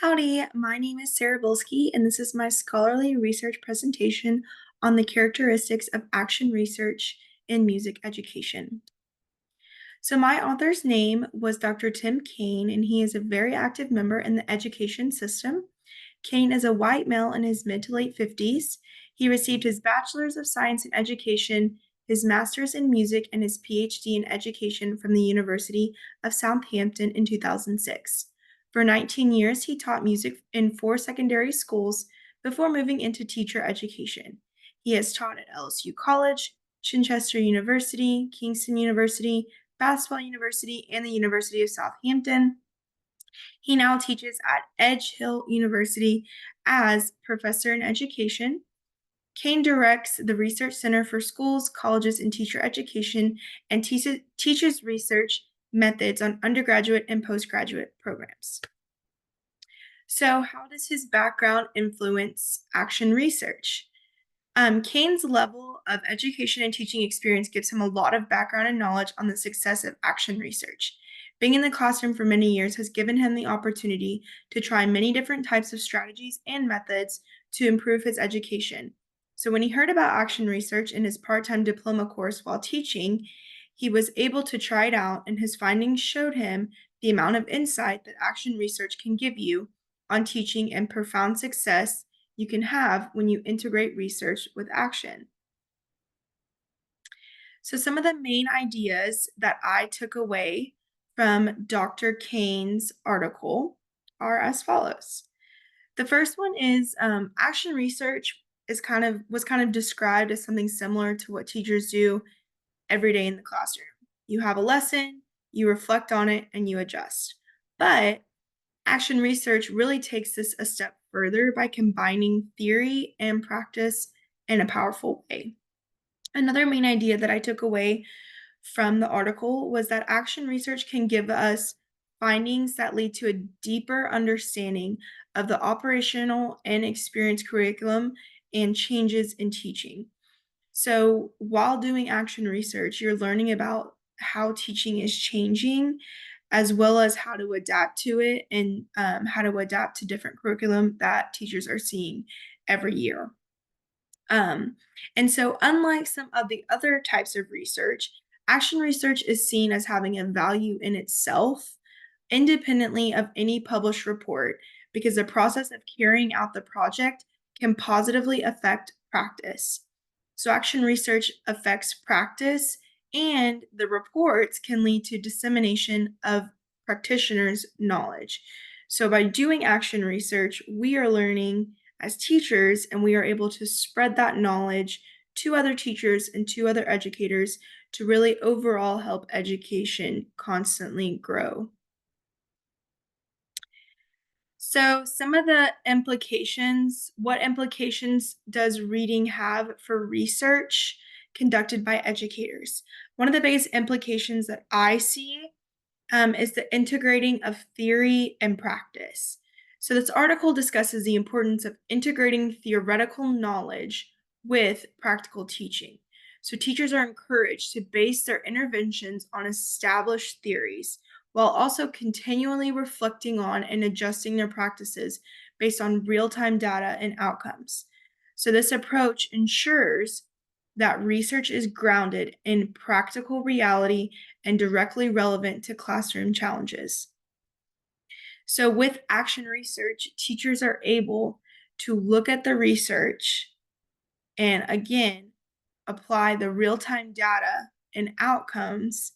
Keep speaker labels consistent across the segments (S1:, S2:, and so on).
S1: Howdy, my name is Sarah Bilski, and this is my scholarly research presentation on the characteristics of action research in music education. So my author's name was Dr. Tim Kane, and he is a very active member in the education system. Kane is a white male in his mid to late 50s. He received his Bachelor's of Science in Education, his Master's in Music, and his PhD in Education from the University of Southampton in 2006. For 19 years, he taught music in 4 secondary schools before moving into teacher education. He has taught at LSU College, Chichester University, Kingston University, Basswell University, and the University of Southampton. He now teaches at Edge Hill University as professor in education. Kane directs the Research Center for Schools, Colleges, and Teacher Education and teaches research methods on undergraduate and postgraduate programs. So, how does his background influence action research? Kane's level of education and teaching experience gives him a lot of background and knowledge on the success of action research. Being in the classroom for many years has given him the opportunity to try many different types of strategies and methods to improve his education. So when he heard about action research in his part-time diploma course while teaching, he was able to try it out, and his findings showed him the amount of insight that action research can give you on teaching and profound success you can have when you integrate research with action. So some of the main ideas that I took away from Dr. Kane's article are as follows. The first one is action research was kind of described as something similar to what teachers do every day in the classroom. You have a lesson, you reflect on it, and you adjust. But action research really takes this a step further by combining theory and practice in a powerful way. Another main idea that I took away from the article was that action research can give us findings that lead to a deeper understanding of the operational and experience curriculum and changes in teaching. So while doing action research, you're learning about how teaching is changing, as well as how to adapt to it and how to adapt to different curriculum that teachers are seeing every year. And so, unlike some of the other types of research, action research is seen as having a value in itself, independently of any published report, because the process of carrying out the project can positively affect practice. So, action research affects practice, and the reports can lead to dissemination of practitioners' knowledge. So, by doing action research, we are learning as teachers, and we are able to spread that knowledge to other teachers and to other educators to really overall help education constantly grow. So some of the implications, what implications does reading have for research conducted by educators? One of the biggest implications that I see is the integrating of theory and practice. So this article discusses the importance of integrating theoretical knowledge with practical teaching. So teachers are encouraged to base their interventions on established theories while also continually reflecting on and adjusting their practices based on real-time data and outcomes. So this approach ensures that research is grounded in practical reality and directly relevant to classroom challenges. So with action research, teachers are able to look at the research and again, apply the real-time data and outcomes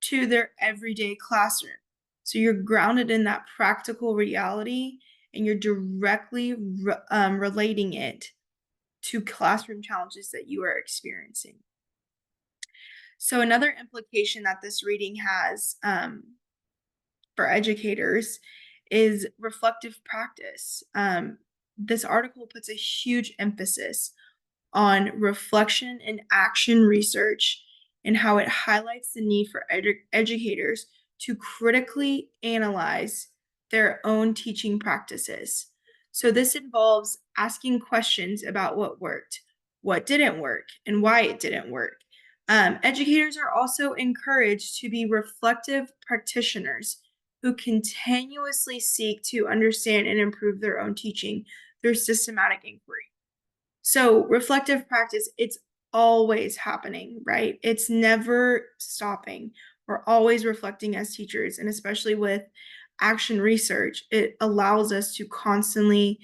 S1: to their everyday classroom. So you're grounded in that practical reality and you're directly relating it to classroom challenges that you are experiencing. So another implication that this reading has for educators is reflective practice. This article puts a huge emphasis on reflection and action research and how it highlights the need for educators to critically analyze their own teaching practices. So this involves asking questions about what worked, what didn't work, and why it didn't work. Educators are also encouraged to be reflective practitioners who continuously seek to understand and improve their own teaching through systematic inquiry. So, reflective practice, it's always happening, right? It's never stopping. We're always reflecting as teachers, and especially with action research, it allows us to constantly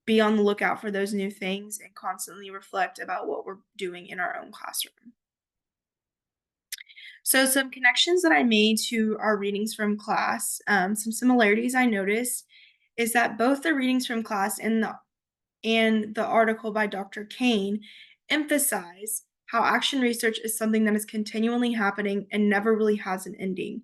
S1: be on the lookout for those new things and constantly reflect about what we're doing in our own classroom. So, some connections that I made to our readings from class, some similarities I noticed is that both the readings from class and the article by Dr. Kane emphasize how action research is something that is continually happening and never really has an ending.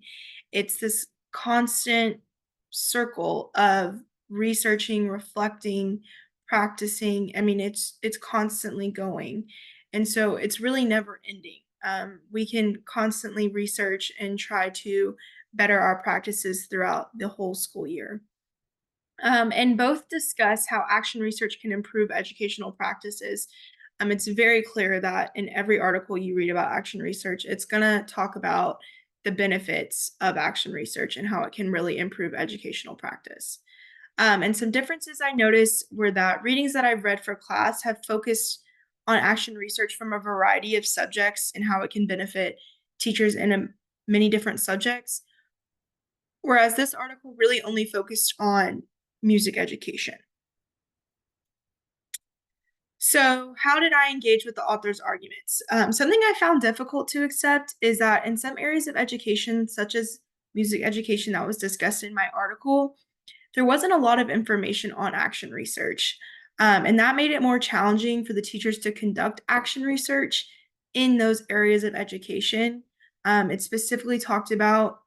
S1: It's this constant circle of researching, reflecting, practicing. I mean, it's constantly going. And so it's really never ending. We can constantly research and try to better our practices throughout the whole school year. And both discuss how action research can improve educational practices. It's very clear that in every article you read about action research, it's going to talk about the benefits of action research and how it can really improve educational practice. And some differences I noticed were that readings that I've read for class have focused on action research from a variety of subjects and how it can benefit teachers in many different subjects. Whereas this article really only focused on music education. So, how did I engage with the author's arguments? Something I found difficult to accept is that in some areas of education, such as music education that was discussed in my article, there wasn't a lot of information on action research. And that made it more challenging for the teachers to conduct action research in those areas of education. It specifically talked about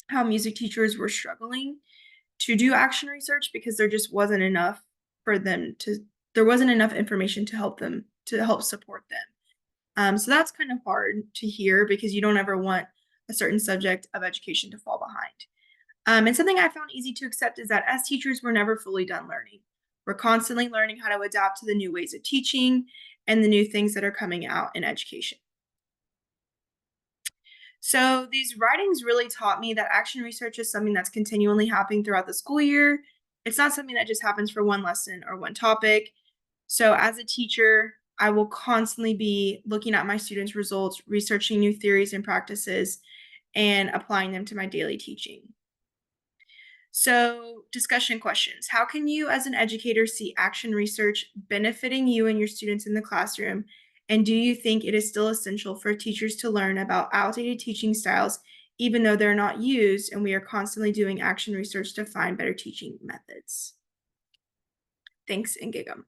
S1: how music teachers were struggling to do action research because there just wasn't enough for them to there wasn't enough information to help them to help support them. So that's kind of hard to hear because you don't ever want a certain subject of education to fall behind. And something I found easy to accept is that as teachers, we're never fully done learning. We're constantly learning how to adapt to the new ways of teaching and the new things that are coming out in education. So these writings really taught me that action research is something that's continually happening throughout the school year. It's not something that just happens for one lesson or one topic. So as a teacher, I will constantly be looking at my students' results, researching new theories and practices, and applying them to my daily teaching. So, discussion questions. How can you, as an educator, see action research benefiting you and your students in the classroom? And do you think it is still essential for teachers to learn about outdated teaching styles, even though they're not used, and we are constantly doing action research to find better teaching methods? Thanks and gig 'em.